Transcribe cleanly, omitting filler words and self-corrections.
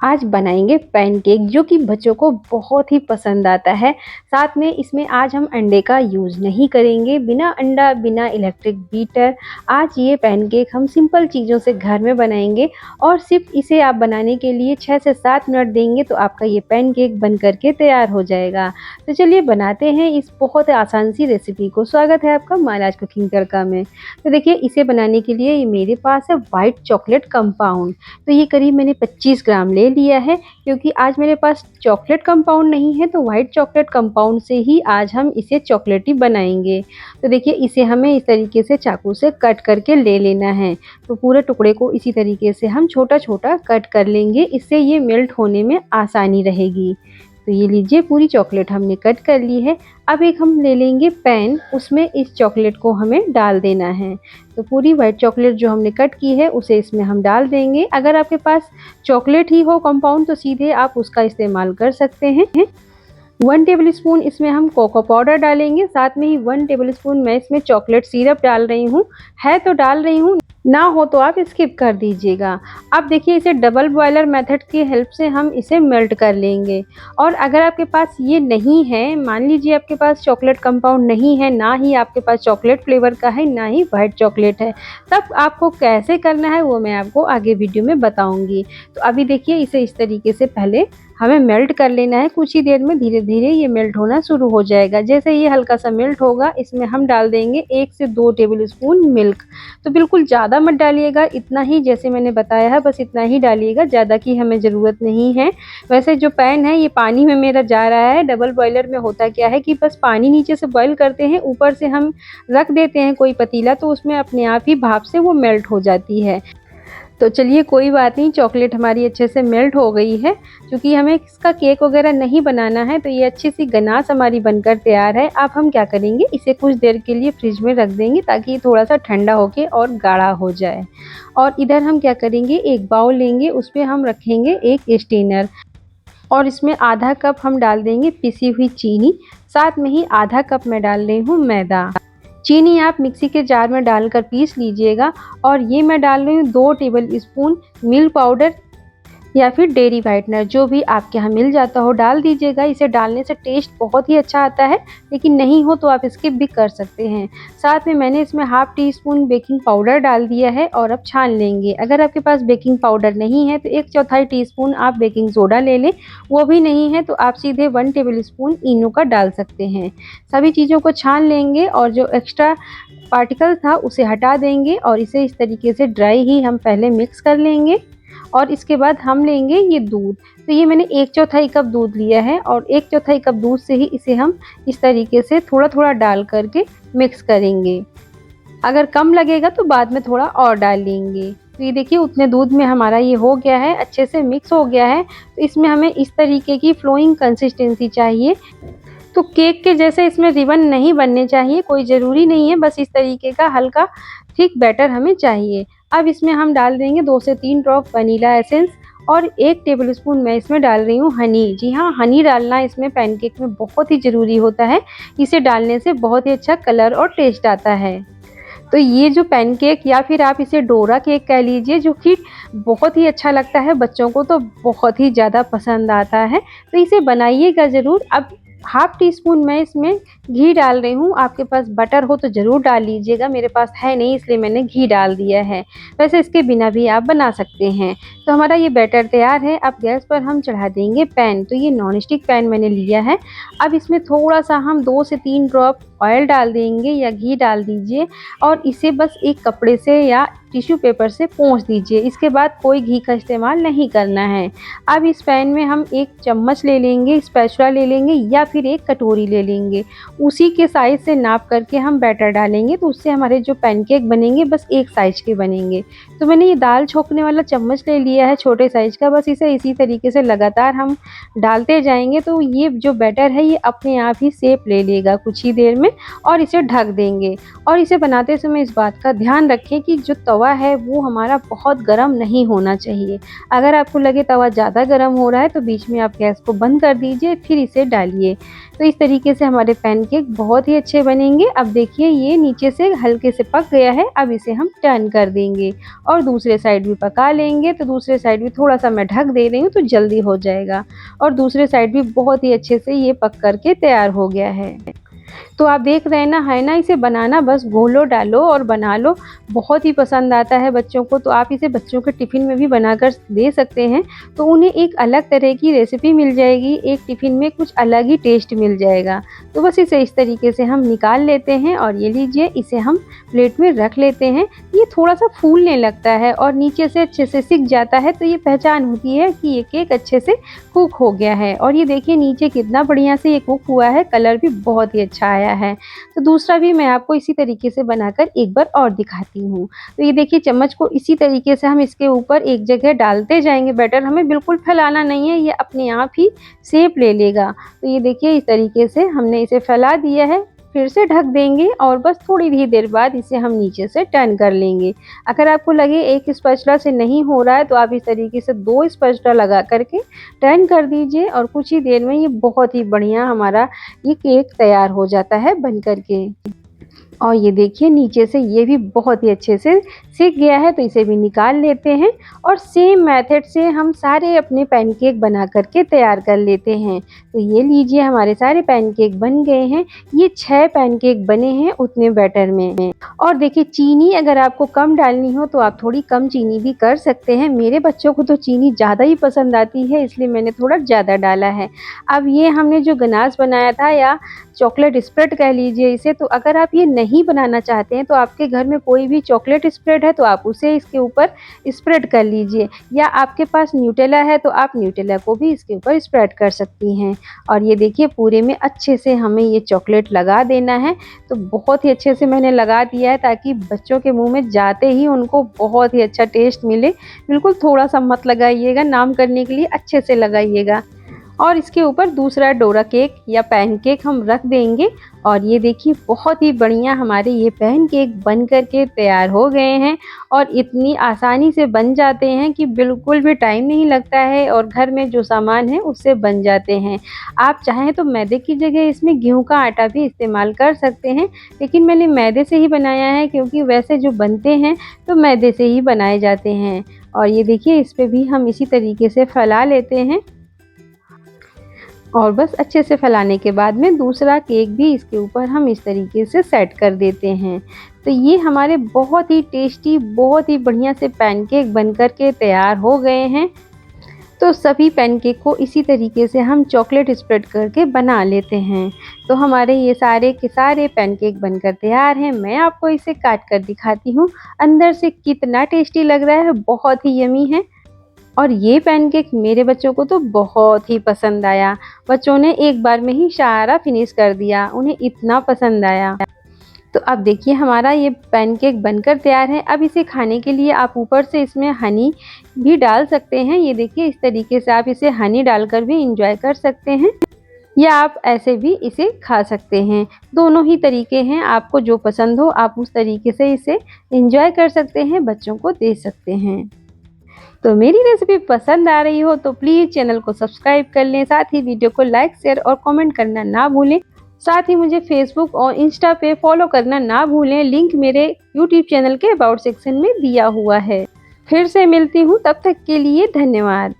आज बनाएंगे पैनकेक जो कि बच्चों को बहुत ही पसंद आता है। साथ में इसमें आज हम अंडे का यूज़ नहीं करेंगे, बिना अंडा, बिना इलेक्ट्रिक बीटर। आज ये पैनकेक हम सिंपल चीज़ों से घर में बनाएंगे और सिर्फ इसे आप बनाने के लिए 6 से 7 मिनट देंगे तो आपका ये पैनकेक बन करके तैयार हो जाएगा। तो चलिए बनाते हैं इस बहुत आसान सी रेसिपी को। स्वागत है आपका महाराज कुकिंग तड़का में। तो देखिए, इसे बनाने के लिए ये मेरे पास है वाइट चॉकलेट कंपाउंड। तो ये करीब मैंने 25 ग्राम ले लिया है, क्योंकि आज मेरे पास चॉकलेट कंपाउंड नहीं है तो वाइट चॉकलेट कंपाउंड से ही आज हम इसे चॉकलेटी बनाएंगे। तो देखिए, इसे हमें इस तरीके से चाकू से कट करके ले लेना है। तो पूरे टुकड़े को इसी तरीके से हम छोटा छोटा कट कर लेंगे, इससे ये मेल्ट होने में आसानी रहेगी। तो ये लीजिए, पूरी चॉकलेट हमने कट कर ली है। अब एक हम ले लेंगे पैन, उसमें इस चॉकलेट को हमें डाल देना है। तो पूरी वाइट चॉकलेट जो हमने कट की है उसे इसमें हम डाल देंगे। अगर आपके पास चॉकलेट ही हो कंपाउंड तो सीधे आप उसका इस्तेमाल कर सकते हैं। 1 टेबल स्पून इसमें हम कोको पाउडर डालेंगे, साथ में ही 1 टेबल स्पून मैं इसमें चॉकलेट सिरप डाल रही हूँ। है तो डाल रही हूँ, ना हो तो आप स्किप कर दीजिएगा। अब देखिए, इसे डबल बॉयलर मेथड की हेल्प से हम इसे मेल्ट कर लेंगे। और अगर आपके पास ये नहीं है, मान लीजिए आपके पास चॉकलेट कंपाउंड नहीं है, ना ही आपके पास चॉकलेट फ्लेवर का है, ना ही वाइट चॉकलेट है, तब आपको कैसे करना है वो मैं आपको आगे वीडियो में बताऊंगी। तो अभी देखिए, इसे इस तरीके से पहले हमें मेल्ट कर लेना है। कुछ ही देर में धीरे धीरे ये मेल्ट होना शुरू हो जाएगा। जैसे ये हल्का सा मेल्ट होगा, इसमें हम डाल देंगे 1 से 2 टेबल स्पून मिल्क। तो बिल्कुल ज़्यादा मत डालिएगा, इतना ही जैसे मैंने बताया है बस इतना ही डालिएगा, ज़्यादा की हमें ज़रूरत नहीं है। वैसे जो पैन है ये पानी में मेरा जा रहा है। डबल बॉयलर में होता क्या है कि बस पानी नीचे से बॉयल करते हैं, ऊपर से हम रख देते हैं कोई पतीला, तो उसमें अपने आप ही भाप से वो मेल्ट हो जाती है। तो चलिए, कोई बात नहीं, चॉकलेट हमारी अच्छे से मेल्ट हो गई है। क्योंकि हमें इसका केक वगैरह नहीं बनाना है तो ये अच्छी सी गनाश हमारी बनकर तैयार है। अब हम क्या करेंगे, इसे कुछ देर के लिए फ्रिज में रख देंगे ताकि ये थोड़ा सा ठंडा होके और गाढ़ा हो जाए। और इधर हम क्या करेंगे, एक बाउल लेंगे, उसमें हम रखेंगे एक स्टेनर और इसमें आधा कप हम डाल देंगे पिसी हुई चीनी। साथ में ही आधा कप मैं डाल रही हूँ मैदा। चीनी आप मिक्सी के जार में डालकर पीस लीजिएगा। और ये मैं डाल रही हूँ 2 टेबल स्पून मिल्क पाउडर या फिर डेयरी व्हाइटनर, जो भी आपके यहाँ मिल जाता हो डाल दीजिएगा। इसे डालने से टेस्ट बहुत ही अच्छा आता है, लेकिन नहीं हो तो आप स्किप भी कर सकते हैं। साथ में मैंने इसमें half tea spoon baking powder डाल दिया है और अब छान लेंगे। अगर आपके पास बेकिंग पाउडर नहीं है तो 1/4 टीस्पून आप बेकिंग सोडा ले लें। वो भी नहीं है तो आप सीधे 1 टेबल स्पून इनो का डाल सकते हैं। सभी चीज़ों को छान लेंगे और जो एक्स्ट्रा पार्टिकल था उसे हटा देंगे और इसे इस तरीके से ड्राई ही हम पहले मिक्स कर लेंगे। और इसके बाद हम लेंगे ये दूध। तो ये मैंने 1/4 कप दूध लिया है और 1/4 कप दूध से ही इसे हम इस तरीके से थोड़ा थोड़ा डाल करके मिक्स करेंगे। अगर कम लगेगा तो बाद में थोड़ा और डाल लेंगे। तो ये देखिए, उतने दूध में हमारा ये हो गया है, अच्छे से मिक्स हो गया है। तो इसमें हमें इस तरीके की फ्लोइंग कंसिस्टेंसी चाहिए। तो केक के जैसे इसमें रिबन नहीं बनने चाहिए, कोई ज़रूरी नहीं है, बस इस तरीके का हल्का थिक बैटर हमें चाहिए। अब इसमें हम डाल देंगे 2 से 3 ड्रॉप वनीला एसेंस और 1 टेबल स्पून मैं इसमें डाल रही हूँ हनी। जी हाँ, हनी डालना इसमें पैनकेक में बहुत ही ज़रूरी होता है। इसे डालने से बहुत ही अच्छा कलर और टेस्ट आता है। तो ये जो पैनकेक या फिर आप इसे डोरा केक कह लीजिए, जो कि बहुत ही अच्छा लगता है, बच्चों को तो बहुत ही ज़्यादा पसंद आता है। तो इसे बनाइएगा ज़रूर। अब हाफ टी स्पून मैं इसमें घी डाल रही हूँ। आपके पास बटर हो तो ज़रूर डाल लीजिएगा, मेरे पास है नहीं इसलिए मैंने घी डाल दिया है। वैसे इसके बिना भी आप बना सकते हैं। तो हमारा ये बैटर तैयार है। अब गैस पर हम चढ़ा देंगे पैन। तो ये नॉन स्टिक पैन मैंने लिया है। अब इसमें थोड़ा सा हम 2 से 3 ड्रॉप ऑयल डाल देंगे या घी डाल दीजिए और इसे बस एक कपड़े से या टिश्यू पेपर से पोंछ दीजिए। इसके बाद कोई घी का इस्तेमाल नहीं करना है। अब इस पैन में हम एक चम्मच ले लेंगे, स्पैचुला ले लेंगे या फिर एक कटोरी ले लेंगे। उसी के साइज़ से नाप करके हम बैटर डालेंगे, तो उससे हमारे जो पैनकेक बनेंगे बस एक साइज़ के बनेंगे। तो मैंने ये दाल छोंकने वाला चम्मच ले लिया है छोटे साइज़ का। बस इसे इसी तरीके से लगातार हम डालते जाएंगे तो ये जो बैटर है ये अपने आप ही शेप ले लेगा कुछ ही देर में। और इसे ढक देंगे। और इसे बनाते समय इस बात का ध्यान रखें कि जो तवा है वो हमारा बहुत गर्म नहीं होना चाहिए। अगर आपको लगे तवा ज़्यादा गर्म हो रहा है तो बीच में आप गैस को बंद कर दीजिए, फिर इसे डालिए। तो इस तरीके से हमारे पैनकेक बहुत ही अच्छे बनेंगे। अब देखिए ये नीचे से हल्के से पक गया है, अब इसे हम टर्न कर देंगे और दूसरे साइड भी पका लेंगे। तो दूसरे साइड भी थोड़ा-सा मैं ढक दे रही हूँ तो जल्दी हो जाएगा और दूसरे साइड भी बहुत ही अच्छे से ये पक कर के तैयार हो गया है। तो आप देख रहे हैं ना, है ना, इसे बनाना बस घोलो, डालो और बना लो। बहुत ही पसंद आता है बच्चों को, तो आप इसे बच्चों के टिफ़िन में भी बनाकर दे सकते हैं। तो उन्हें एक अलग तरह की रेसिपी मिल जाएगी, एक टिफ़िन में कुछ अलग ही टेस्ट मिल जाएगा। तो बस इसे इस तरीके से हम निकाल लेते हैं और ये लीजिए इसे हम प्लेट में रख लेते हैं। ये थोड़ा-सा फूलने लगता है और नीचे से अच्छे से सिक जाता है, तो ये पहचान होती है कि ये केक अच्छे से कुक हो गया है। और ये देखिए नीचे कितना बढ़िया से ये कुक हुआ है, कलर भी बहुत ही अच्छा आया है। तो दूसरा भी मैं आपको इसी तरीके से बनाकर एक बार और दिखाती हूँ। तो ये देखिए चम्मच को इसी तरीके से हम इसके ऊपर एक जगह डालते जाएँगे बैटर, हमें बिल्कुल फैलाना नहीं है, ये अपने आप ही शेप ले लेगा। तो ये देखिए इस तरीके से हमने इसे फैला दिया है, फिर से ढक देंगे और बस थोड़ी ही देर बाद इसे हम नीचे से टर्न कर लेंगे। अगर आपको लगे एक स्पैचुला से नहीं हो रहा है तो आप इस तरीके से 2 स्पैचुला लगा कर के टर्न कर दीजिए और कुछ ही देर में ये बहुत ही बढ़िया हमारा ये केक तैयार हो जाता है बन कर के। और ये देखिए नीचे से ये भी बहुत ही अच्छे से सिक गया है, तो इसे भी निकाल लेते हैं और सेम मेथड से हम सारे अपने पैनकेक बना करके तैयार कर लेते हैं। तो ये लीजिए हमारे सारे पैनकेक बन गए हैं। ये 6 पैनकेक बने हैं उतने बैटर में। और देखिए चीनी अगर आपको कम डालनी हो तो आप थोड़ी कम चीनी भी कर सकते हैं। मेरे बच्चों को तो चीनी ज़्यादा ही पसंद आती है, इसलिए मैंने थोड़ा ज़्यादा डाला है। अब ये हमने जो गनाश बनाया था या चॉकलेट स्प्रेड कह लीजिए इसे, तो अगर आप ये नहीं बनाना चाहते हैं तो आपके घर में कोई भी चॉकलेट स्प्रेड है तो आप उसे इसके ऊपर स्प्रेड कर लीजिए, या आपके पास न्यूटेला है तो आप न्यूटेला को भी इसके ऊपर स्प्रेड कर सकती हैं। और ये देखिए पूरे में अच्छे से हमें ये चॉकलेट लगा देना है। तो बहुत ही अच्छे से मैंने लगा दिया है ताकि बच्चों के मुंह में जाते ही उनको बहुत ही अच्छा टेस्ट मिले। बिल्कुल थोड़ा सा मत लगाइएगा, नाम करने के लिए अच्छे से लगाइएगा। और इसके ऊपर दूसरा डोरा केक या पैनकेक हम रख देंगे। और ये देखिए बहुत ही बढ़िया हमारे ये पैनकेक बन कर के तैयार हो गए हैं और इतनी आसानी से बन जाते हैं कि बिल्कुल भी टाइम नहीं लगता है और घर में जो सामान है उससे बन जाते हैं। आप चाहें तो मैदे की जगह इसमें गेहूं का आटा भी इस्तेमाल कर सकते हैं, लेकिन मैंने मैदे से ही बनाया है क्योंकि वैसे जो बनते हैं तो मैदे से ही बनाए जाते हैं। और ये देखिए इस पर भी हम इसी तरीके से फैला लेते हैं और बस अच्छे से फैलाने के बाद में दूसरा केक भी इसके ऊपर हम इस तरीके से सेट कर देते हैं। तो ये हमारे बहुत ही टेस्टी, बहुत ही बढ़िया से पैनकेक बनकर के तैयार हो गए हैं। तो सभी पैनकेक को इसी तरीके से हम चॉकलेट स्प्रेड करके बना लेते हैं। तो हमारे ये सारे के सारे पैनकेक बनकर तैयार हैं। मैं आपको इसे काट कर दिखाती हूँ, अंदर से कितना टेस्टी लग रहा है, बहुत ही यमी है। और ये पैनकेक मेरे बच्चों को तो बहुत ही पसंद आया। बच्चों ने एक बार में ही सारा फिनिश कर दिया, उन्हें इतना पसंद आया। तो अब देखिए हमारा ये पैनकेक बनकर तैयार है। अब इसे खाने के लिए आप ऊपर से इसमें हनी भी डाल सकते हैं। ये देखिए इस तरीके से आप इसे हनी डालकर भी इंजॉय कर सकते हैं, या आप ऐसे भी इसे खा सकते हैं। दोनों ही तरीके हैं, आपको जो पसंद हो आप उस तरीके से इसे इंजॉय कर सकते हैं, बच्चों को दे सकते हैं। तो मेरी रेसिपी पसंद आ रही हो तो प्लीज़ चैनल को सब्सक्राइब कर लें, साथ ही वीडियो को लाइक, शेयर और कमेंट करना ना भूलें। साथ ही मुझे फेसबुक और इंस्टा पे फॉलो करना ना भूलें, लिंक मेरे यूट्यूब चैनल के अबाउट सेक्शन में दिया हुआ है। फिर से मिलती हूँ, तब तक के लिए धन्यवाद।